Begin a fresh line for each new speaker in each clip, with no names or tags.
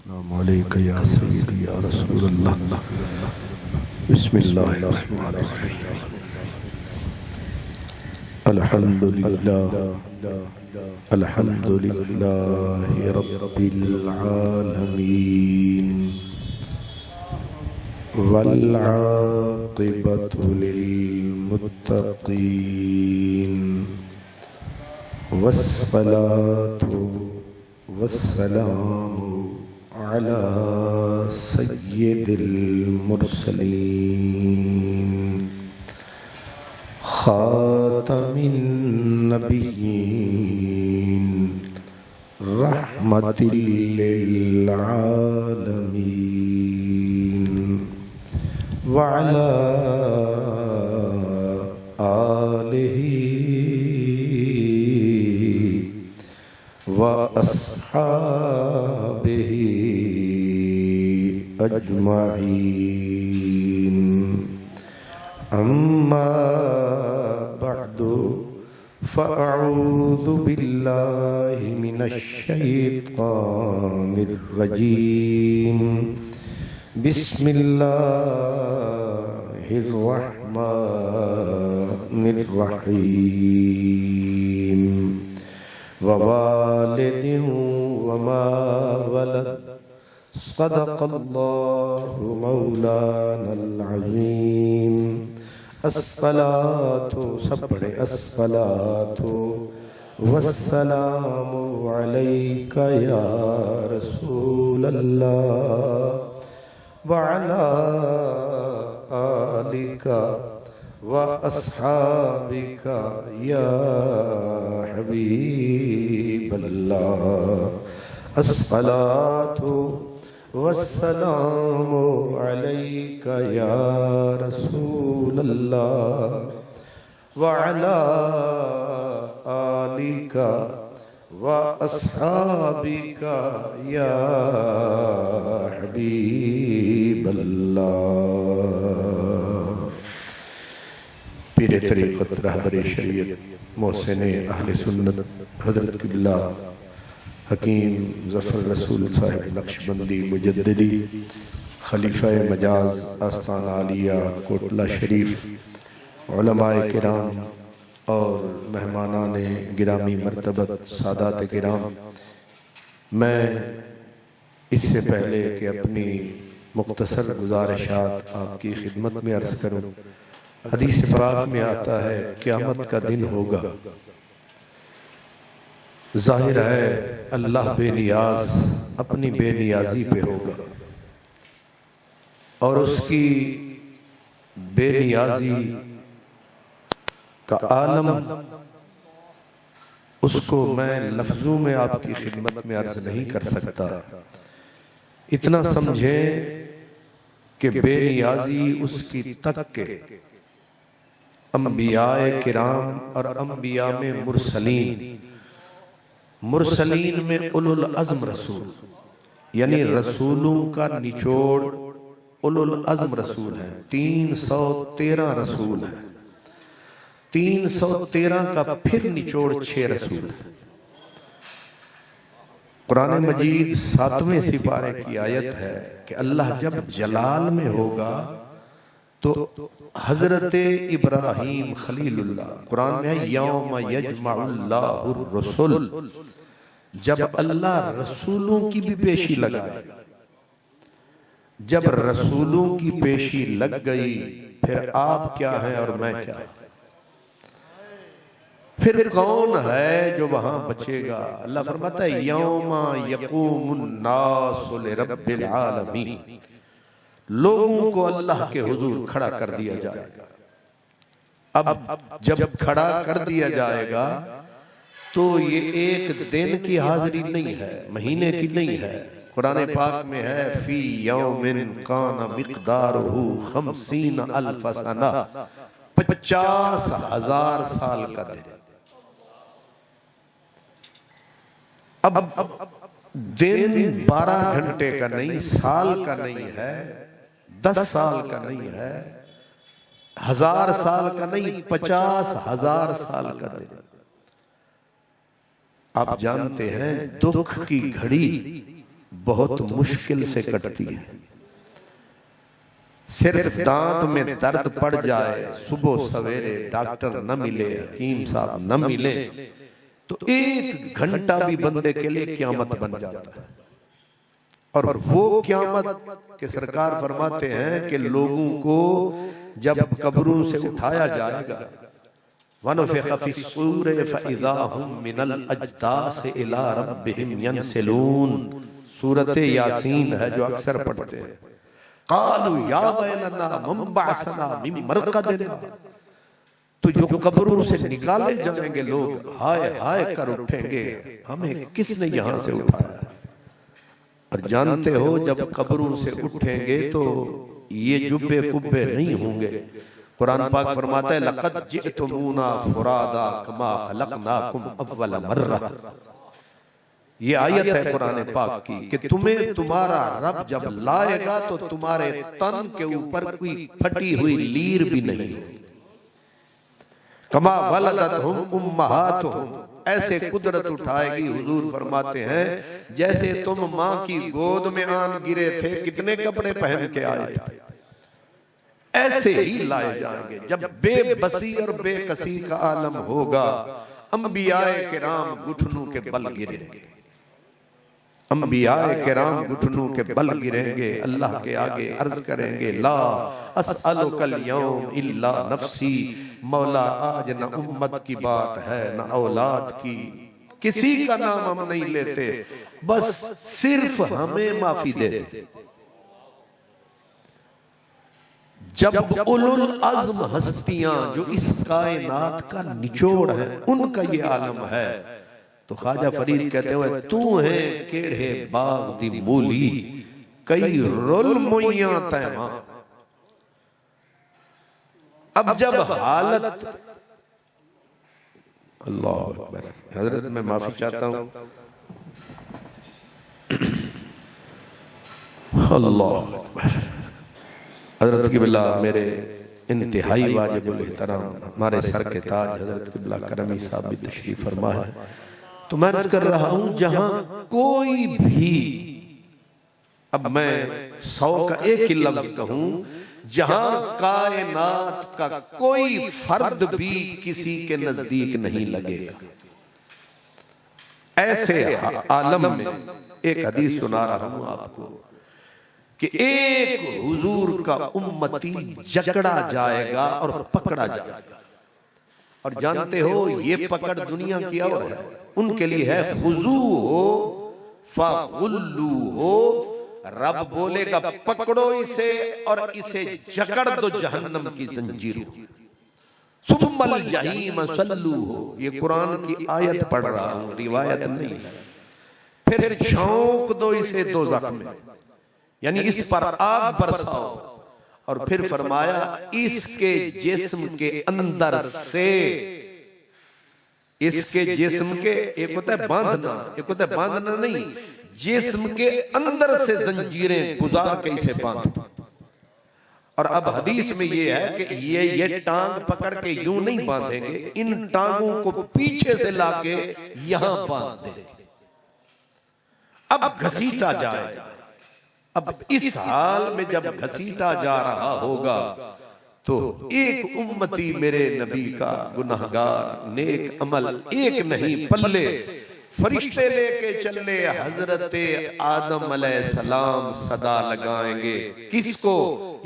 अस्सलामुअलैका या सय्यदी या रसूलल्लाह। बिस्मिल्लाहिर्रहमानिर्रहीम। अल्हम्दुलिल्लाह अल्हम्दुलिल्लाहि रब्बिल आलमीन वल आक़िबतु लिल मुत्तक़ीन वस्सलातु वस्सलामु अला सय्यिदिल मुरसलीन खातमिन नबिय्यीन रहमतिल लिल आलमीन व अला आलिहि व अस्हाबिहि अजमईन। अम्मा बअदु फ़अऊज़ु बिल्लाहि मिनश शैतानिर रजीम। बिस्मिल्लाहिर रहमानिर रहीम। ववालिदिन वमा वलद सदक़ल्लाहु मौलानल अज़ीम। अस्सलातु सब पढ़े अस्सलातु वस्सलामु अलैका या रसूलल्लाह व अला आलिका व अस्हाबिका या हबीबल्लाह। अस्सलातु वस्सलामु अलैका या रसूलल्लाह व अला आलिका व अस्हाबिका या हबीबल्लाह। पीरे तरीक़त रहबरे शरीयत मोहसिने अहले सुन्नत हज़रत क़िबला हकीम ज़फ़र रसूल साहिब नक्शबंदी मुजद्दिदी खलीफा मजाज आस्ताना आलिया कोटला शरीफ, उलमाए किराम और मेहमानान गिरामी मर्तबत सादात किराम, मैं इससे पहले कि अपनी मुख्तसर गुज़ारिशात आपकी खिदमत में अर्ज़ करूँ, हदीस पाक में आता है क़यामत का दिन होगा, जाहिर है अल्लाह बेनियाज अपनी बेनियाजी पे होगा और उसकी बेनियाजी का आलम उसको मैं लफ्जों में आपकी खिदमत में अर्ज नहीं कर सकता। इतना समझें कि बेनियाजी उसकी तक के अंबियाए किराम और अंबिया में मुरसलीन में उलुल अज़्म रसूल, यानी रसूलों का निचोड़ उलुल अज़्म रसूल है। 313 रसूल है, 313 का फिर निचोड़ 6 रसूल है। कुरान मजीद 7वें सिपारे की आयत है कि अल्लाह जब जलाल में होगा तो हजरत इब्राहीम खलीलुल्लाह, कुरान में है यौम यजमउल्लाहुर रसूल, जब अल्लाह रसूलों की भी पेशी लगाएगा। जब रसूलों की पेशी लग गई फिर आप क्या हैं और मैं क्या, फिर कौन है जो वहां बचेगा। अल्लाह फरमाता है यौमा यक़ूमुन नासु लिरब्बिल आलमीन, लोगों को अल्लाह के हुजूर खड़ा कर दिया जाएगा। अब जब खड़ा कर दिया जाएगा तो ये एक दिन की हाजिरी नहीं है, महीने की नहीं है। कुरान पाक में है फी यौमिन काना मिक़दारुहु 50 अल्फ सना, 50,000 साल का दिन। अब दिन 12 घंटे का नहीं, साल का नहीं है, 10 साल का नहीं है, 1000 साल का नहीं, 50,000 साल का दिन। आप जानते हैं दुख की घड़ी बहुत मुश्किल से कटती है। सिर्फ दांत में दर्द पड़ जाए, सुबह सवेरे डॉक्टर न मिले, हकीम साहब न मिले, तो 1 घंटा भी बंदे के लिए क़यामत बन जाता है। और वो क़यामत के सरकार फरमाते हैं कि लोगों को जब कब्रों से उठाया जाएगा, वनुफ़िख़ फ़िस्सूर फ़इज़ा हुम मिनल अजदास इला रब्बिहिम यंसिलून। सूरत यासीन है जो अक्सर पढ़ते हैं। क़ालू या वैलना मन बअसना मिन मरक़दिना। तो जो कब्रों से निकाले जाएंगे लोग हाय हाय कर उठेंगे, हमें किसने यहां से उठाया। और जानते हो जब कब्रों से उठेंगे तो ये जुब्बे कुब्बे नहीं होंगे। कुरान पाक फरमाता है लक़द जिअतुमूना फुरादा कमा खलक़नाकुम अव्वल मर्रा। ये आयत है कुरान पाक की कि तुम्हें तुम्हारा रब जब लाएगा तो तुम्हारे तन के ऊपर कोई फटी हुई लीर भी नहीं होगी। कमा वलदतहुम उम्महातुहुम, ऐसे कुदरत उठाएगी। हुजूर फरमाते हैं जैसे तुम माँ की गोद में आन गिरे थे, कितने कपड़े पहन के आए थे, ऐसे ही लाए जाएंगे। जब बेबसी और बेकसी का आलम होगा, अंबियाए किराम घुटनों के बल गिरेंगे, अंबियाए किराम घुटनों के बल गिरेंगे, अल्लाह के आगे अर्ज करेंगे ला अस्अलुकल यौम इल्ला नफ्सी। मौला आज न उम्मत की बात है न औलाद की, किसी का नाम हम नहीं लेते, बस सिर्फ हमें माफी दे दे। जब उलुल अज़्म हस्तियां जो इस कायनात का निचोड़ है उनका ये आलम है, तो ख्वाजा फरीद कहते हुए तू है केढ़े बाग दी मूली कई रुल मुइया तैमा। अब जब हालत, अल्लाह अकबर, हजरत मैं माफी चाहता हूं, अल्लाह अकबर। हजरत किबला मेरे इंतहाई वाजिबुल एहतराम हमारे सर के ताज हजरत किबला करमी साहब भी तशरीफ फरमा है। तो मैं अर्ज कर रहा हूं जहां कोई भी, अब मैं 100 का एक ही लफ्ज कहूं, जहां कायनात का कोई फर्द भी किसी के नजदीक नहीं लगेगा, ऐसे आलम में एक हदीस सुना रहा हूं आपको कि एक हुजूर का उम्मती जकड़ा जाएगा और पकड़ा जाएगा। और जानते हो ये पकड़ दुनिया की और है, उनके लिए है खुजू हो फगुल्लू हो। रब बोलेगा पकड़ो इसे और इसे जकड़ दो जहन्नम की जंजीर हो। सुम्मल जहीम सल्लू हो, ये कुरान की आयत पढ़ रहा हूं, रिवायत नहीं। फिर झोंक दो इसे दोज़ख में, यानी इस पर आग बरसाओ। और फिर फरमाया इसके जिस्म के अंदर से, इसके जिस्म के, एक होता है बांधना, एक होता है बांधना नहीं, जिस्म के अंदर से जंजीरें गुजार के इसे बांधो। और अब हदीस में ये है कि ये टांग पकड़ के यूं नहीं बांधेंगे, इन टांगों को पीछे से लाके यहां बांध देंगे। अब घसीटा जाएगा। अब इस हाल में जब घसीटा जा रहा होगा तो एक उम्मती मेरे नबी का गुनाहगार नेक अमल एक नहीं पल्ले, फरिश्ते लेके चले हजरत आदम अलैहिस्सलाम सदा लगाएंगे, किसको?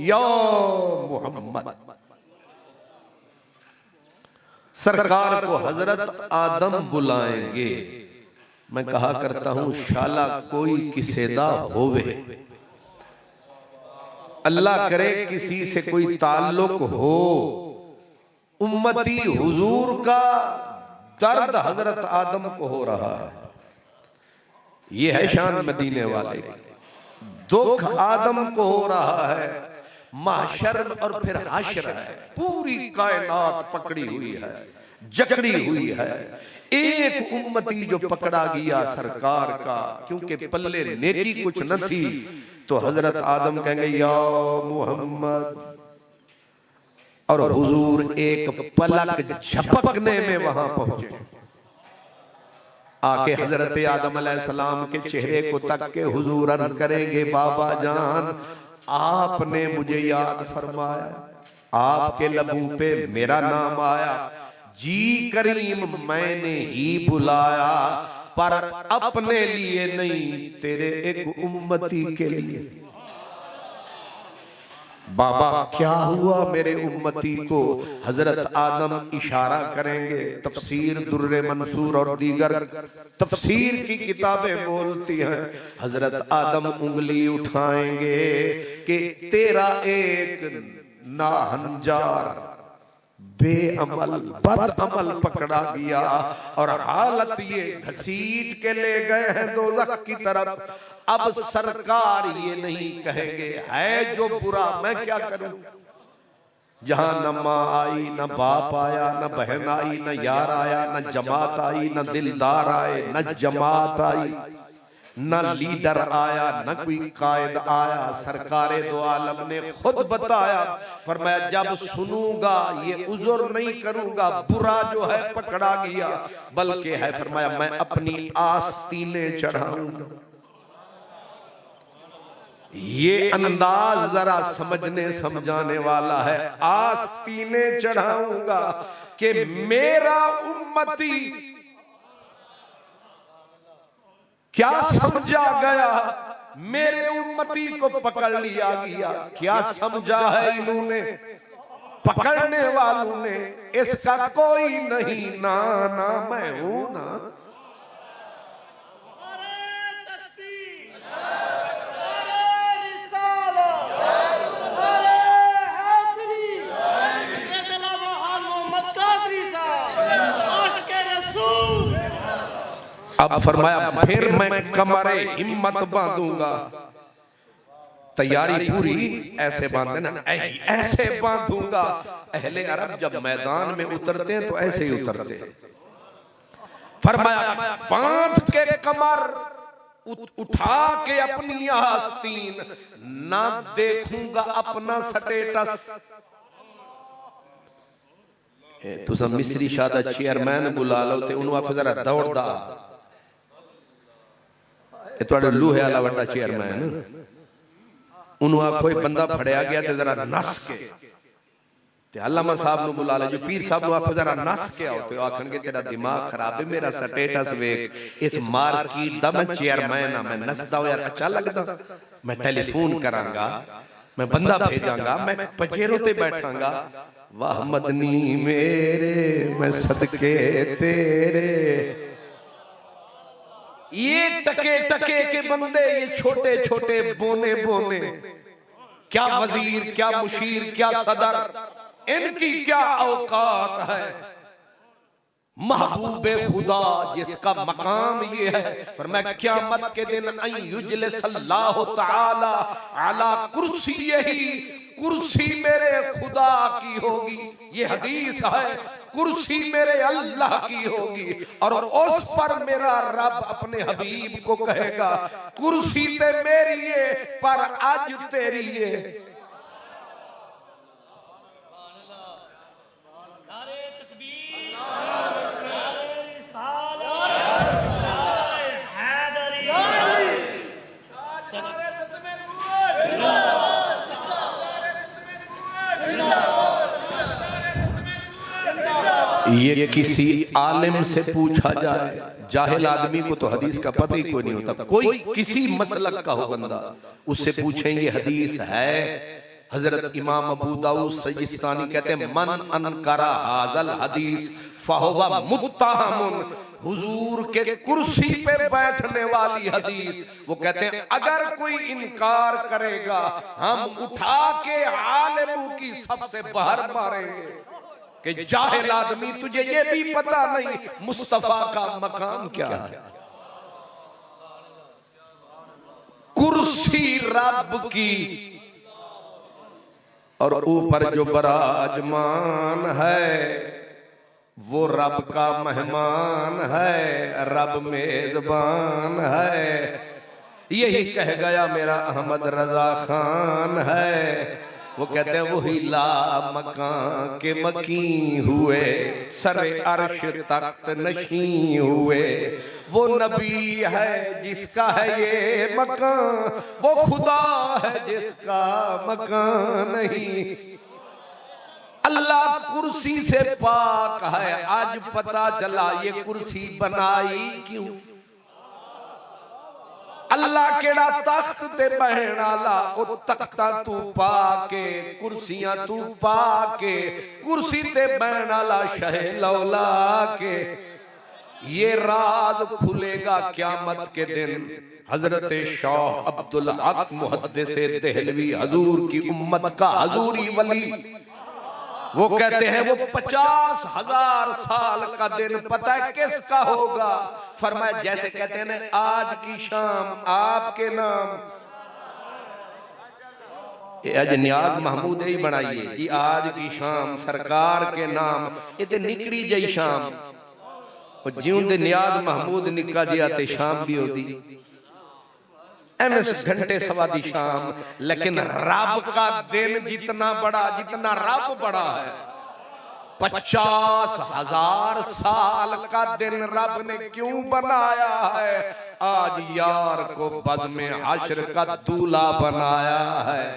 या मोहम्मद। सरकार को हजरत आदम बुलाएंगे। मैं कहा करता हूं शाला कोई किसेदा होवे, अल्लाह करे किसी से कोई ताल्लुक हो, उम्मती हुजूर का दर्द हजरत आदम को हो रहा है। ये है शान मदीने वाले की। दुख आदम को हो रहा है, महशर और फिर हाशर है, पूरी कायनात पकड़ी हुई है, जकड़ी हुई है। एक उम्मती जो पकड़ा गया सरकार का, क्योंकि पल्ले नेकी कुछ न थी, तो हजरत आदम कहेंगे या मोहम्मद, और हुजूर एक पलक झपकने में वहां पहुंचे। आके हजरत आदम अलैहिस्सलाम के चेहरे को तक के हुजूर अर्ज करेंगे, बाबा जान आपने मुझे याद फरमाया, आपके लबों पे मेरा नाम आया, जी करीम मैंने ही बुलाया, पर अपने लिए नहीं तेरे एक उम्मती के लिए। बाबा क्या हुआ मेरे उम्मती को? हजरत आदम इशारा करेंगे। तफसीर दुर्रे मंसूर और दीगर तफसीर की किताबें बोलती हैं, हजरत आदम उंगली उठाएंगे कि तेरा एक नाहंजार बेअमल बदअमल पकड़ा गया और हालत ये घसीट के ले गए हैं दोज़ख की तरफ। अब सरकार ये नहीं कहेंगे है जो बुरा मैं क्या करूं। जहां न माँ आई, न बाप आया, न बहन आई, न यार आया, न जमात आई, न दिलदार आए, न जमात आई, न लीडर आया, न कोई कायद आया। सरकारे दो आलम ने खुद बताया, फरमाया जब सुनूंगा ये उज़्र नहीं करूंगा, बुरा जो है पकड़ा गया, बल्कि है फरमाया मैं अपनी आस्तीनें चढ़ाऊंगा। ये अंदाज जरा समझने समझाने वाला है। आस्तीनें चढ़ाऊंगा कि मेरा उम्मती क्या समझा गया, मेरे उम्मती को पकड़ लिया गया। क्या समझा है इन्होंने, पकड़ने वालों ने? इसका कोई नहीं ना, ना मैं हूं ना। अब फरमाया फिर मैं कमरे हिम्मत बांधूंगा। तैयारी पूरी ऐसे बांधे ना, ऐसे बांधूंगा। अहले अरब जब मैदान में उतरते हैं तो ऐसे ही उतरते हैं। फरमाया बांध के कमर उठा के अपनी आस्तीन, ना देखूंगा अपना स्टेटस। तुसा मिस्री शादा चेयरमैन बुला लो ते उन्होंने आखो जरा दौड़दा, लूहे वाला वड्डा चेयरमैन, उन्होंने आखो बंदा फड़िया गया तो जरा नस के अल्लामा साहब नु बुला ले, जो पीर साहब नु आखो जरा नस के आओ, तो आखणगे तेरा दिमाग खराब है, मेरा स्टेटस वेख, इस मार्केट दा मैं चेयरमैन हां, मैं नसदा हो यार अच्छा लगदा, मैं टेलीफोन करांगा, मैं बंदा भेजांगा, मैं पजेरों ते बैठांगा। वाह मदनी मेरे मैं सदके तेरे। ये टके टके के बंदे, ये छोटे छोटे बोने बोने, क्या वजीर, क्या मुशीर, क्या सदर, इनकी क्या औकात है। महबूबे खुदा जिसका मकाम ये है, पर मैं क़यामत के दिन युजलिसल्लाहु तआला अला कुर्सी, यही कुर्सी मेरे खुदा की होगी। ये हदीस है, कुर्सी मेरे अल्लाह की होगी और उस पर मेरा रब अपने हबीब को कहेगा कुर्सी ते मेरी है पर आज तेरी है। ये किसी आलिम से पूछा जाए, जाहिल आदमी को तो हदीस का पता ही कोई नहीं होता, कोई किसी मसलक का हो बंदा, उससे पूछें ये हदीस है। हजरत इमाम अबू दाऊद सजिस्तानी कहते हैं मन अनकरा हाज़ल हदीस फहुवा मुत्तहमुन, हुजूर के कुर्सी पे बैठने वाली हदीस। वो कहते हैं अगर कोई इनकार करेगा हम उठा के आलिमों की सबसे बाहर मारेंगे कि जाहिल आदमी तुझे ये भी पता नहीं मुस्तफा का मकाम क्या है। कुर्सी रब की और ऊपर जो बराजमान है वो रब का मेहमान है, रब मेजबान है। यही कह गया मेरा अहमद रजा खान है, वो कहते हैं वही ला मकान के मकी हुए, सरे अर्श तख्त नशी हुए। वो नबी है जिसका है ये मकान, वो खुदा है जिसका मकान नहीं। अल्लाह कुर्सी से पाक है, आज पता चला ये कुर्सी बनाई क्यों। अल्लाह केड़ा तख्त ते बहन आला, ओ तख्ता तू पाके, कुर्सियां तू पाके, कुर्सी ते बहन आला शहे लौला के। ये राज खुलेगा क़यामत के दिन। हजरत शाह अब्दुल हक मुहद्दिस देहलवी हुजूर की उम्मत का हुजूरी वली, वो कहते हैं वो 50,000 साल का दिन पता है किसका होगा। फरमाया जैसे कहते हैं ना आज की शाम आपके नाम, अज नियाज महमूद ही बनाइए जी, आज की शाम सरकार के नाम। ये निकड़ी जई शाम, जिउंदे नियाज महमूद निका जिया ते शाम भी होती एमएस घंटे सवा दी शाम। लेकिन रब का दिन जितना बड़ा, जितना रब बड़ा है, 50,000 साल का दिन रब ने क्यों बनाया है। आज यार को बद में हश्र का दूल्हा बनाया है,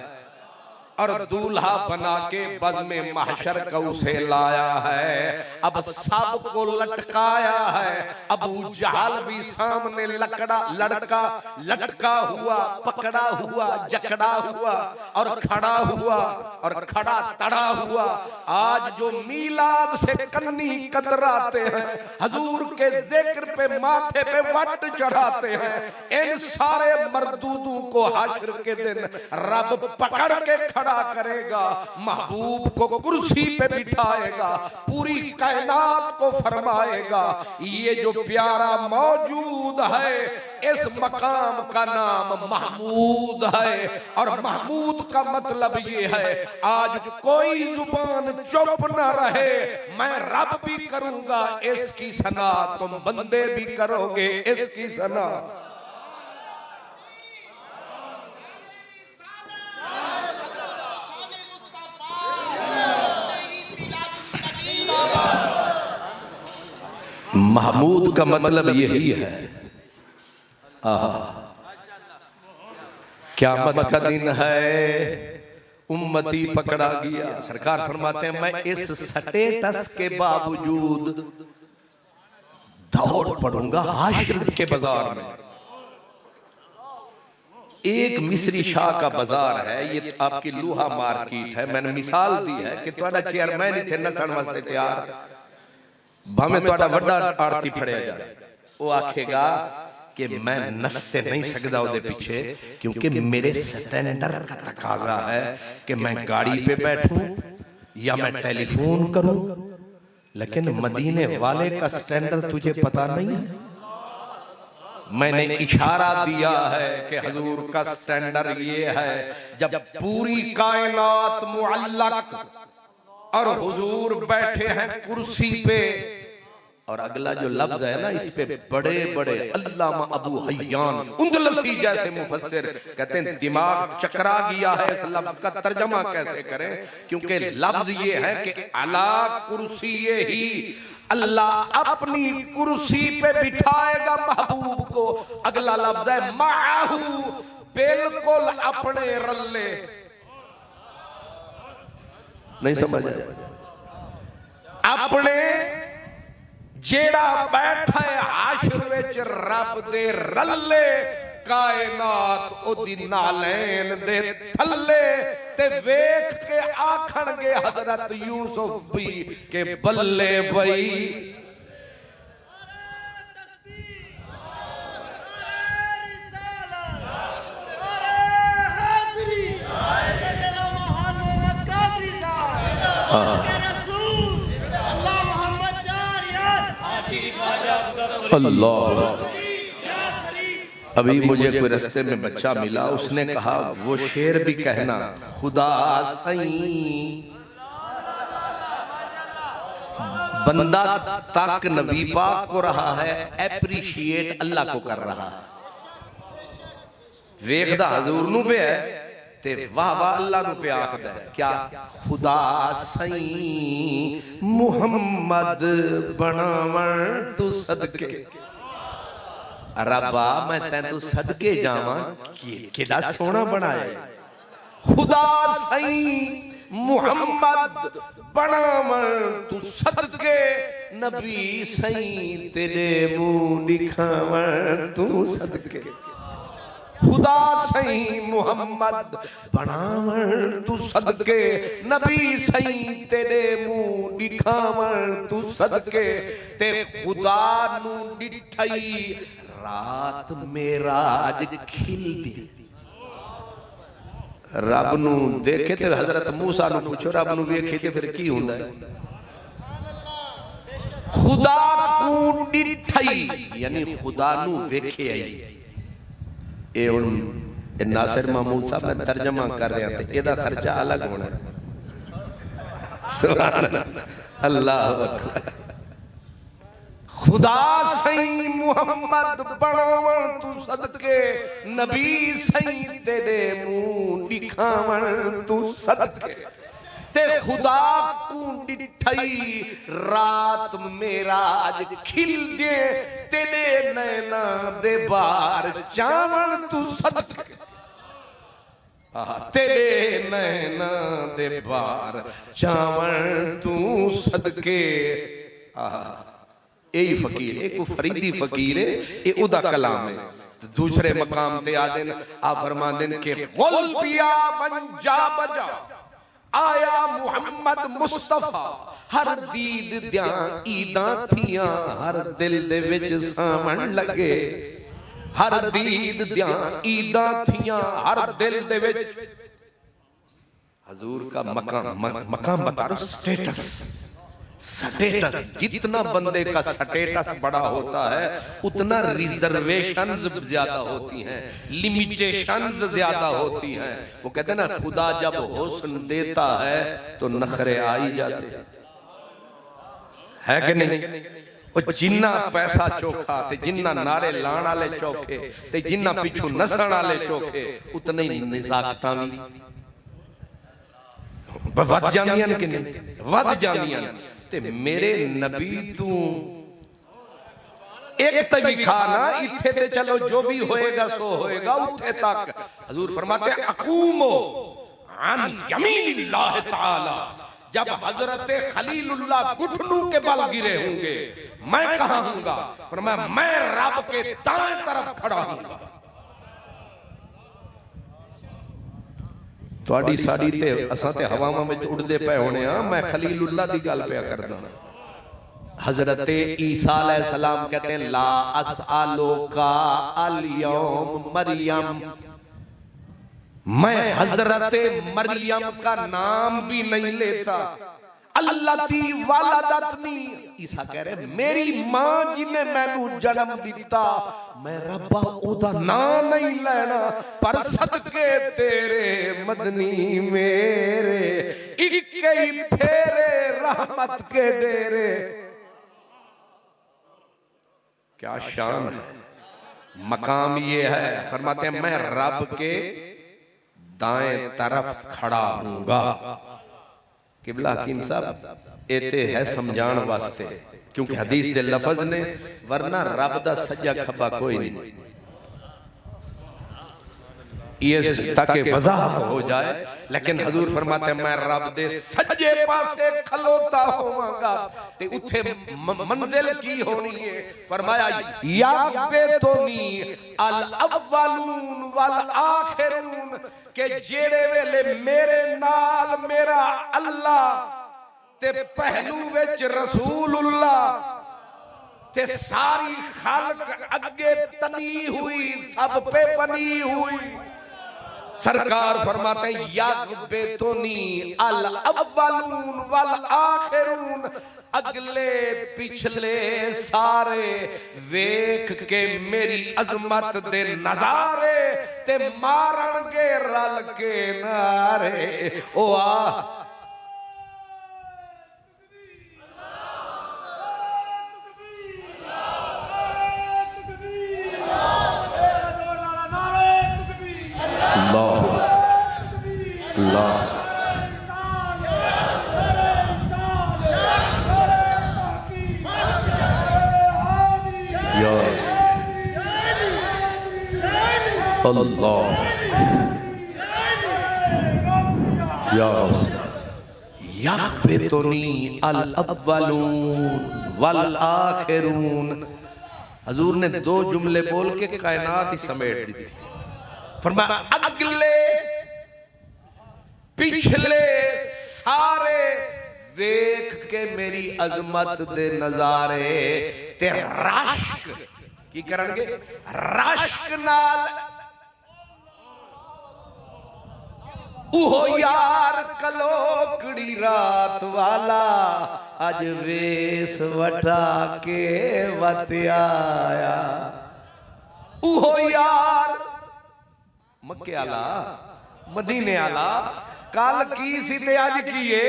और दूल्हा बना के बद में महशर का उसे लाया है। अब सबको लटकाया है। अबू जहल भी सामने लड़का लटका हुआ, पकड़ा हुआ, जकड़ा हुआ और खड़ा हुआ और खड़ा तड़ा हुआ। आज जो मीलाद से कन्नी कतराते हैं, हुजूर के जिक्र पे माथे पे वट चढ़ाते हैं, इन सारे मरदूदों को हश्र के दिन रब पकड़ के खड़ा करेगा, महबूब को कुर्सी पे बिठाएगा, पूरी कायनात को फरमाएगा ये जो प्यारा मौजूद है, इस मकाम का नाम महमूद है। और महमूद का मतलब ये है आज कोई जुबान चुप न रहे। मैं रब भी करूंगा इसकी सना, तुम बंदे भी करोगे इसकी सना। महमूद का मतलब यही है। क़यामत का दिन है, उम्मती पकड़ा गया। सरकार फरमाते हैं मैं इस स्टेटस के बावजूद दौड़ पड़ूंगा हाशिर के बाजार में। एक मिस्री शाह का बाजार है, ये आपकी लोहा मार्केट है। मैंने मिसाल दी है कि तुहाडा चेयरमैन इत्थे नसण वास्ते तैयार, भावें तुहाडा वड्डा आरती फड़िया जाए, वो आखेगा कि मैं नसते नहीं सकता उहदे पीछे, क्योंकि मेरे स्टैंडर्ड का तकाजा है कि मैं गाड़ी पे बैठूं या मैं टेलीफोन करूं। लेकिन मदीने वाले का स्टैंडर्ड तुझे पता नहीं है। मैंने इशारा दिया है कि हुजूर का स्टैंडर्ड ये है, जब पूरी कायनात मुअल्लक और हुजूर बैठे हैं कुर्सी पे। और अगला जो लफ्ज है ना, इस पे बड़े बड़े अल्लामा अबू हय्यान उंदलसी जैसे मुफस्सिर कहते हैं दिमाग चकरा गया है इस लफ्ज का तर्जमा कैसे करें, क्योंकि लफ्ज ये है कि अला कुर्सी ही, अल्लाह अपनी कुर्सी पे बिठाएगा महबूब को। अगला लफ्ज है माहू, बिल्कुल अपने रल्ले। नहीं समझ अपने जेड़ा बैठा है हाशिर विच रब दे रल्ले, कायनात ओदी नालैन दे थल्ले। ते वेख के आखणगे हजरत यूसुफ भी के बल्ले बई। अल्लाह। अभी मुझे कोई रास्ते में बच्चा मिला, उसने कहा वो शेर भी कहना, खुदा सही बंदा तक नबी पाक को रहा है, एप्रिशिएट अल्लाह को कर रहा है। वेखदा हजूर नू पे है, ते वाह वाह अल्लाह नू पे आखदा है क्या खुदा सई मुहम्मद बनावण तू सदके रब्बा मैं तैनू सदके जावां केड़ा सोहना बनाया खुदा सई मुहम्मद बनावण तू सदके नबी सई तेरे मुंह दिखावण तू सदके खुदा सही मुहम्मद बनावण तू सदके नबी सही तेरे मुंह दिखावण तू सदके ते खुदा नू डिठई रात मेराज खिल दी रब नू देखे ते हजरत मूसा नू पूछो रब नू वेखे ते फिर की हुंदा है खुदा को डिठई यानी खुदा नू वेखे आई ये हुण नासिर महमूद साहब मैं तर्जमा कर रहा था एदा खर्चा अलग होना सुभान अल्लाह अकबर खुदा सही मुहम्मद बनावण तू सदके नबी सही तेरे मुंह दिखावण तू सदके ते खुदा को डिठई रात मेराज खिल दे तेरे नैना दे बार चावण तू सदके तेरे नैना दे बार चावण तू सदके यही फकीर एक फरीदी फकीर है ये उदा कलाम है दूसरे मकाम ते आदे आ फरमांदे के गुल पिया बन जा बजा आया मुहम्मद मुस्तफा हर दीद दियां ईदां थियां हर दिल दे विच सावण लगे हर दीद दियां ईदां थियां हर दिल दे विच हजूर का मकाम बता रहा स्टेटस स्टेटस जितना बंदे का स्टेटस बड़ा होता है उतना रिजर्वेशंस ज्यादा होती हैं लिमिटेशंस ज्यादा होती हैं वो कहते हैं ना खुदा जब हुस्न देता है तो नखरे आ ही जाते है कि नहीं वो जिन्ना पैसा चोखा ते जिन्ना नारे लाण वाले चोखे ते जिन्ना पिछू नसण वाले चोखे उतने ही निजाकतां भी वध जांदियां कि नहीं वध जांदियां ते मेरे नबी तू एक तवी खाना इत्थे ते चलो जो भी होएगा सो होएगा उठे तक हजूर फरमाते हैं अकूमो अन यमीनिल्लाह ताला जब हजरत खलीलुल्लाह घुटनों के बल गिरे होंगे मैं कहां हूंगा फरमाया मैं रब के दाएं तरफ खड़ा हूंगा तुहाडी साडी ते असां ते हवावां विच उड़दे पे होने आ मैं खलीलुल्लाह दी गल पिया करदा हजरत ईसा अलैहिस्सलाम कहते हैं ला असअलुका अल यौम मरियम मैं हजरत मरियम का नाम भी नहीं लेता अल्लती वलदतनी ईसा कह रहे मेरी मां जिन्हें मैनू जन्म दिता मैं रब्बा ओदा नाम नहीं लेना पर सदके तेरे मदनी मेरे एक ही फेरे रहमत के डेरे क्या शान है मकाम ये है फरमाते हैं मैं रब के दाएं तरफ खड़ा हूंगा किबला हकीम साहब एते है समझाण वास्ते क्योंकि हदीस दे लफज ने वरना रब दा सज्जा खब्बा कोई नहीं ये ताकि वजाहत हो जाए लेकिन हजूर फरमाते हैं मैं रब दे सज्जे पासे खलोता होवांगा ते उथे मंजिल की होनी है फरमाया या बेतोनी अल अव्वलून वल आखिरून के जेड़े वेले मेरे नाल मेरा अल्लाह ते पहलू विच रसूलुल्लाह ते सारी खालक अगे तनी हुई सब पे बनी हुई सरकार फरमाते हैं यगबेतुनी अल अव्वलून वल आखिरून अगले पिछले सारे वेख के मेरी अजमत दे नजारे ते मारनगे रल के नारे ओ आ अल्लाह या अल्लाह या यग़बितुनी अल अव्वलून वल आखिरून। हजूर ने दो जुमले बोल के कायनात ही समेट दी थी। फरमाया अगले पिछले सारे देख के मेरी अजमत दे नजारे ते राश्क की करनगे, राश्क नाल उहो यार कलोकड़ी रात वाला अज वेस वटा के वत्याया। उहो यार मक्के आला मदीने आला कल की सी ते अज किए।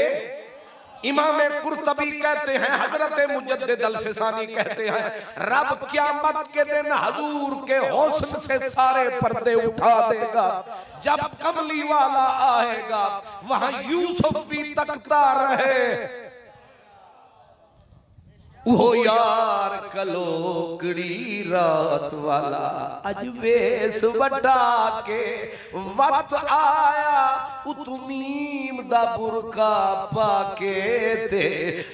इमाम कुर्तबी कहते हैं, हजरत मुजद्दिद अल-फिसानी कहते हैं, रब क़यामत के दिन हजूर के हुस्न से सारे पर्दे उठा देगा। जब कमली वाला आएगा वहां यूसुफ भी तकता रहे। वो यार कलोकड़ी रात वाला अज वेस वटा के वत आया। उतमीम दा बुरका पाके ते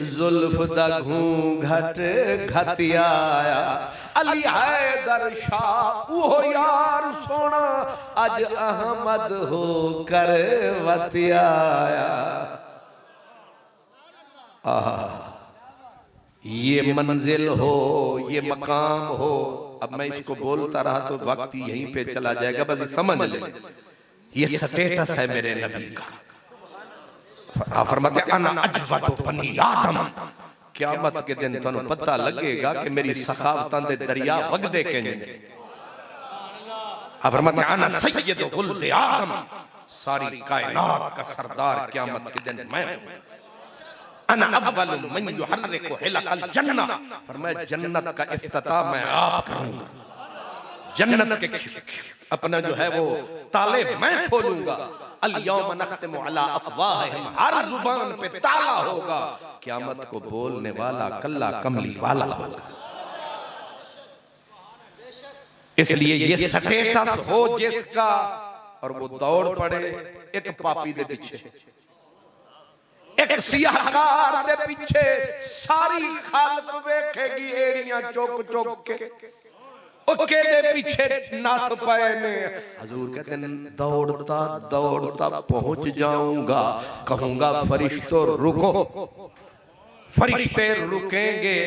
जुल्फ दा घूंघट घतियाया। अली हैदर शाह वो यार सोना अज अहमद हो कर वतियाया। ये मंजिल हो, ये मकाम हो। अब मैं इसको बोलता रहा तो वक्त यहीं पे चला जाएगा, बस समझ ले। ये स्टेटस है मेरे नबी का। आप फरमाते अना अजवदु बनी आदम। क़यामत के दिन तुहानू पता लगेगा कि मेरी सखावतां दे दरिया वगदे किंज ने। आप फरमाते अना सय्यदु गुल्दे आदम। सारी कायनात का सरदार क़यामत के दिन मैं हूं। अना अव्वल मन युहर्रिकु हिलकल जन्ना। फरमाया जन्नत का इफ्तिताह मैं आप करूंगा। जन्नत के अपना जो है वो ताले मैं खोलूंगा। अल यौम नख्तिमु अला अफ़वाहिहिम, हर जुबान पे ताला होगा। क़यामत को बोलने वाला कल्ला कमली वाला होगा। इसलिए ये स्टेटस हो जिसका और वो दौड़ पड़े एक पापी दे पीछे, एक सियाहकार दे पीछे, सारी खालक वेखेगी एड़ियां चुक चुक के ओके दे पीछे नस पाए ने। हजूर कहते हैं दौड़ता दौड़ता पहुंच जाऊंगा, कहूंगा फरिश्तों रुको। फरिश्ते रुकेंगे,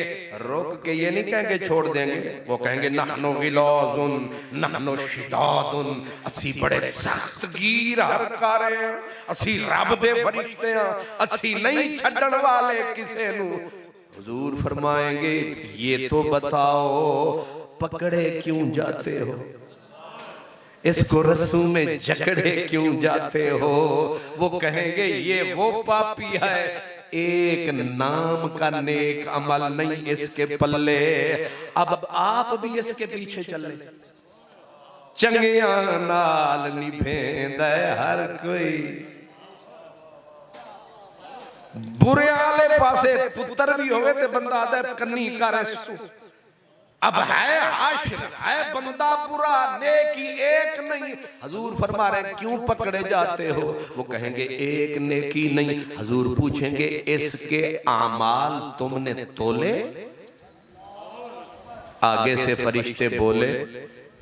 रुक के ये नहीं कहेंगे छोड़ देंगे, वो कहेंगे नहनु गिलाजुन नहनु शिदादुन। असी बड़े सख्त गीर हर कारे हैं, असी रब दे फरिश्ते हैं, असी नहीं छड्डण वाले किसे नू। हुजूर फरमाएंगे ये तो बताओ पकड़े क्यों जाते हो, इसको रस्सू में जकड़े क्यों जाते हो। वो कहेंगे ये वो पापी है, एक नाम का नेक अमल नहीं इसके पल्ले। अब आप भी इसके पीछे चले। चंगिया नाल निभेंदा हर कोई, बुरे आले पासे पुत्र भी होवे ते बंदा आदा कन्नी कर। अब है हाशिर है बंदा बुरा, नेकी एक नहीं। हजूर फरमा रहे क्यों पकड़े जाते हो। वो कहेंगे एक नेकी नहीं। हजूर पूछेंगे इसके आमाल तुमने तोले। आगे से फरिश्ते बोले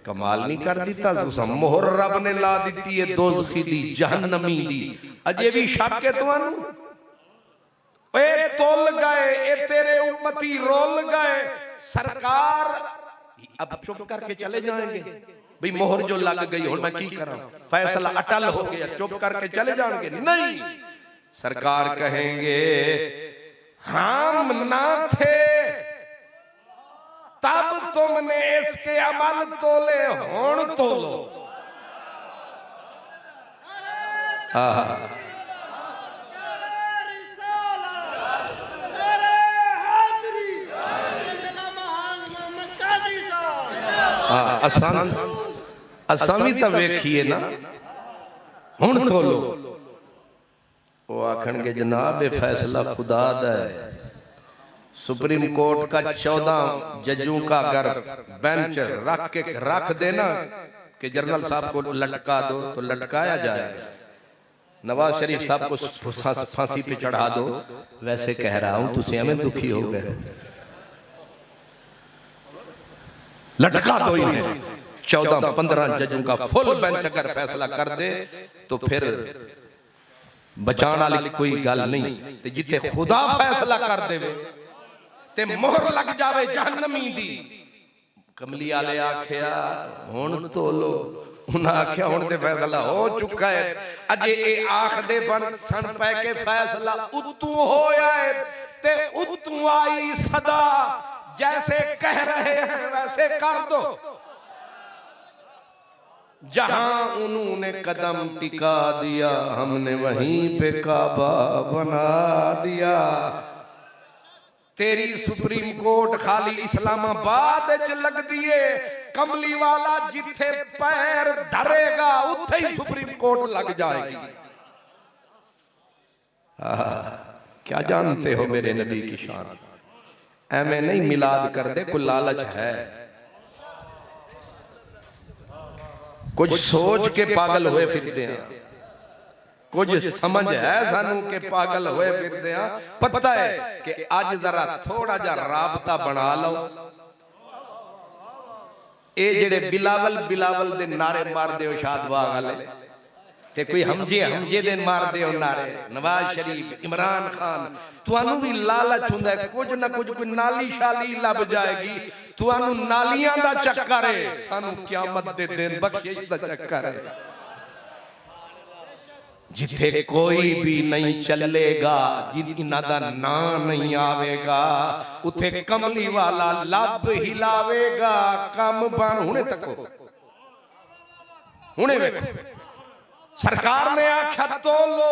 कमाल नहीं कर दिता तुसा, मोहर रब ने ला दी है दोज़खी दी जहन्नमी दी। अजे भी शक है तुहानू। ए तोल गए, ए तेरे उम्मती रोल गए। सरकार अब चुप करके चले जाएंगे, भाई मोहर जो लग गई हुण मैं की करा, फैसला अटल हो गया, चुप करके चले जाएंगे। नहीं, सरकार कहेंगे हम ना थे तब तुमने इसके अमल तोले, हुण तोलो। असां भी तो वेखिए ना, हुण तोलो। वो आखणगे जनाब ये फैसला खुदा दा है। सुप्रीम कोर्ट का 14 जजों का अगर बेंच रख देना कि जनरल साहब को लटका दो तो लटकाया जाएगा, नवाज शरीफ साहब को फांसी पे चढ़ा दो। वैसे कह रहा हूं तुझे हमें दुखी हो गए, लटका दो इन्हें। 14-15 जजों का फुल बेंच अगर फैसला कर दे तो फिर बचाने वाली कोई गल नहीं। ते जिथे खुदा फैसला कर देवे ते मोहर लग जावे जहन्नमी दी। कमली वाले आखिया हुण तोलो, उन्हें आख्या हुण ते फैसला हो चुका है। अजे ये आखदे बन सन पै के फैसला उतू होया है ते उतू आई सदा, जैसे कह रहे हैं वैसे कर दो। जहां उन्होंने कदम टिका दिया हमने वहीं पे काबा बना दिया। तेरी सुप्रीम कोर्ट खाली इस्लामाबाद च लग दिए, कमली वाला जिथे पैर धरेगा उथे ही सुप्रीम कोर्ट लग जाएगी। क्या जानते हो मेरे नबी की शान। एवं नहीं मिलाद कर दे, कोई लालच है, कुछ सोच के पागल हुए फिरते हैं, कुछ समझ है सानू के पागल हुए फिरते हैं। पता है कि आज जरा थोड़ा जा राबता बना लो। ये जेड़े बिलावल बिलावल दे नारे मार दे शादबाग वाले ते कोई हमजे दे मार दे नारे, नवाज शरीफ, इमरान खान, तुहानू भी लालच हुंदा है कुछ ना कुछ कोई नाली शाली लभ जाएगी। तुहानू नालियां दा चक्कर है, सानू क़यामत दे दिन बख्शिश दा चक्कर है। जिथे कोई भी नहीं चलेगा, जिन्हां दा नाम नहीं आवेगा, उथे कमली वाला लब हिलावेगा। कम बन हुणे तको, हुणे वेखो सरकार ने आख्या तोलो,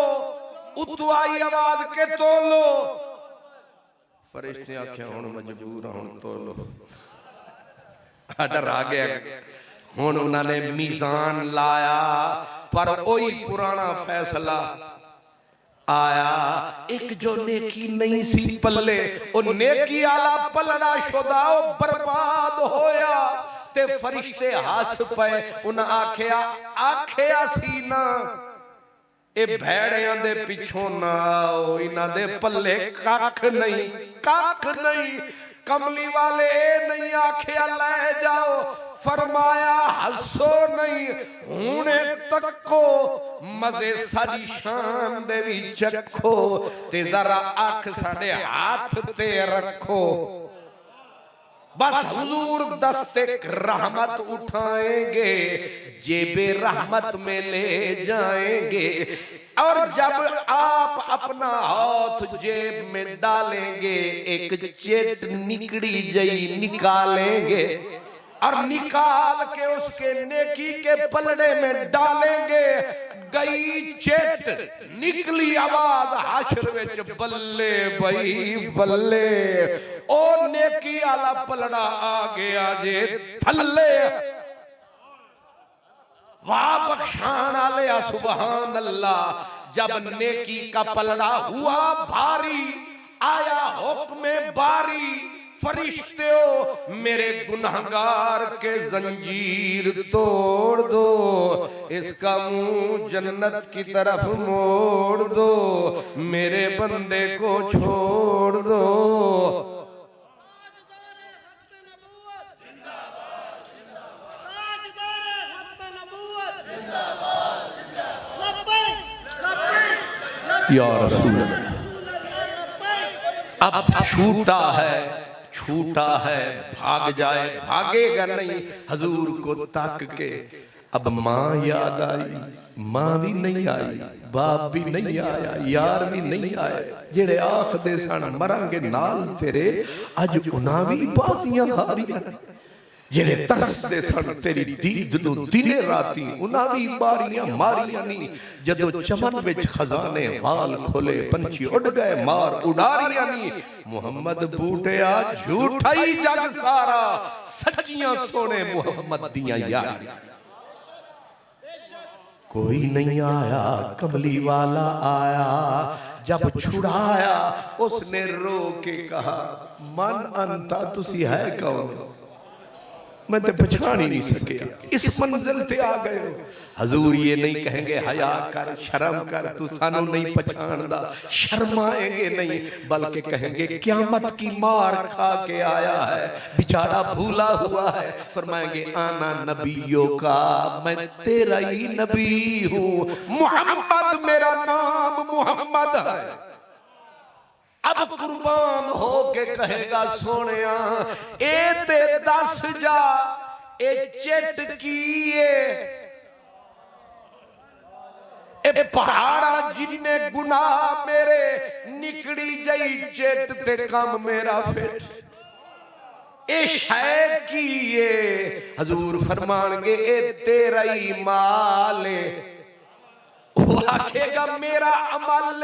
उतू आई आवाज के तोलो। फरिश्ते आख्या हुण मजबूर हुण तोलो, डर आ गया। हुण उन्होंने मीजान लाया पर वही पुराना फैसला आया। एक जो नेकी नहीं सी पल्ले, ओ नेकी आला पलड़ा शुदा ओ बर्बाद होया। ते फरिश्ते हस पे, उन्हें आख्या सी ना ए भैड़ियां दे पिछों ना आओ, इन्हां दे पल्ले कख नहीं, कख नहीं। कमली वाले नहीं आख्या ले जाओ, फरमाया हसो नहीं, हुणे तको मजे साडी शान दे भी चखो, ते जरा अख साडे हाथ ते रखो। बस हुजूर दस्ते रहमत उठाएंगे, जेबे रहमत में ले जाएंगे। और जब आप अपना हाथ जेब में डालेंगे, एक चेट निकड़ी जई निकालेंगे और निकाल के उसके नेकी के पलड़े में डालेंगे। गई चेट, निकली आवाज हाशर विच बल्ले बई बल्ले। ओ नेकी आला पलड़ा आ गया जे थल्ले। वाह बख्शान आले सुभान अल्लाह। जब नेकी का पलड़ा हुआ भारी, आया हुक्म बारी। फरिश्तों मेरे गुनहगार के जंजीर तोड़ दो, इसका मुंह जन्नत की तरफ मोड़ दो, मेरे बंदे को छोड़ दो। या रसूल अब छूटा है, भाग जाए, भागेगा नहीं हजूर को ताक के। अब माँ याद आई, माँ भी नहीं आई, बाप भी नहीं आया, यार भी नहीं आया। जेड़े आखदे सन मरांगे नाल तेरे, अज उन्हां भी बाजियां हारियां। जेड़े तरसदे सन तेरी दीद नू दिने राती, उन्हां भी बारियां मारियां नहीं। जदों चमन विच खजाने वाल खोले, पंछी उड़ गए मार उडारियां नहीं। मुहम्मद बूटिया झूठा ही जग सारा, सच्चियां सोने मुहम्मद दियां यारियां। कोई नहीं आया, कमली वाला आया। जब छुड़ाया उसने रो के कहा, मन अंता तुसी है कौन, मैं तो पहचान ही नहीं सके, इस मंजिल पे आ गए हो। हजूर ये नहीं कहेंगे हया कर, शर्म कर, तू सानू नहीं पहचानदा, शर्माएंगे नहीं, बल्कि कहेंगे क़यामत की मार खा के आया है, बेचारा भूला हुआ है। फरमाएंगे आना नबियों का, मैं तेरा ही नबी हूँ, मोहम्मद मेरा नाम मोहम्मद है। अब कुर्बान हो के कहेगा सोनिया ए ते दस जा ए चिट कीए, ए पहाड़ा जिन्ने गुनाह मेरे निकड़ी जई चिट ते कम मेरा फिट, ए शै कीए। हजूर फरमानगे ए तेरा ही माले, वो आखेगा मेरा अमल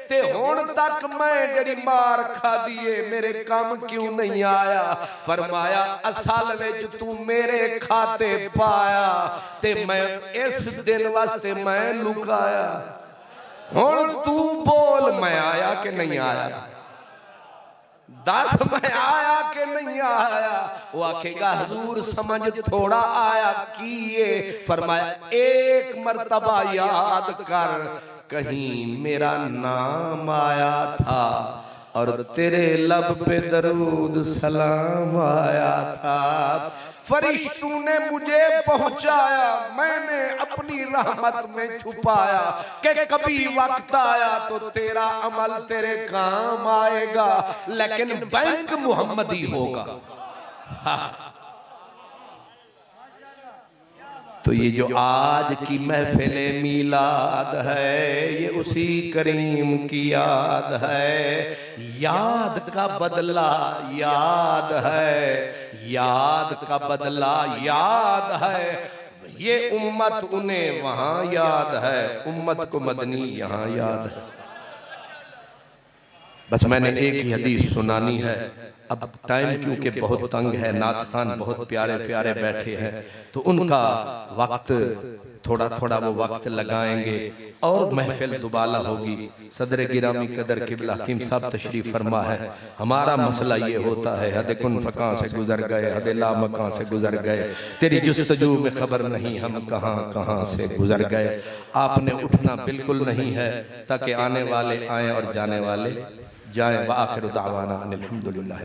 ते हुण तक मैं जड़ी मार खा दिए मेरे काम क्यों नहीं आया। फरमाया असल विच तू मेरे खाते पाया ते मैं इस दिन वास्ते मैं लुकाया। हुण तू बोल मैं आया कि नहीं आया, दस मैं आया कि नहीं आया। वो आखेगा हजूर समझ थोड़ा आया किए। फरमाया एक मर्तबा याद कर, कहीं मेरा नाम आया था और तेरे लब पे दरूद सलाम आया था, फरिश्तों ने मुझे पहुंचाया, मैंने अपनी रहमत में छुपाया कि कभी वक्त आया तो तेरा अमल तेरे काम आएगा, लेकिन बैंक मुहम्मदी होगा। तो ये जो आज की महफिले मीलाद है, ये उसी करीम की याद है। याद का बदला याद है, याद का बदला याद है। ये उम्मत उन्हें वहां याद है, उम्मत को मदनी यहाँ याद है। बस मैंने एक ही हदीस सुनानी है, अब टाइम क्योंकि बहुत तंग है, नात खान बहुत प्यारे प्यारे बैठे हैं, तो उनका वक्त थोड़ा थोड़ा वो वक्त लगाएंगे और महफिल दुबाला होगी। सदर गिरामी कदर किबला हकीम साहब तशरीफ फरमा है। हमारा मसला ये होता है हद कुन फकां से गुजर गए, हद ला मकां से गुजर गए, तेरी जुस्तजू में खबर नहीं हम कहां कहां से गुजर गए। आपने उठना बिल्कुल नहीं है ताकि आने वाले आए और जाने वाले जाएं। व आखिर दावाना अनिल हम्दुलिल्लाह।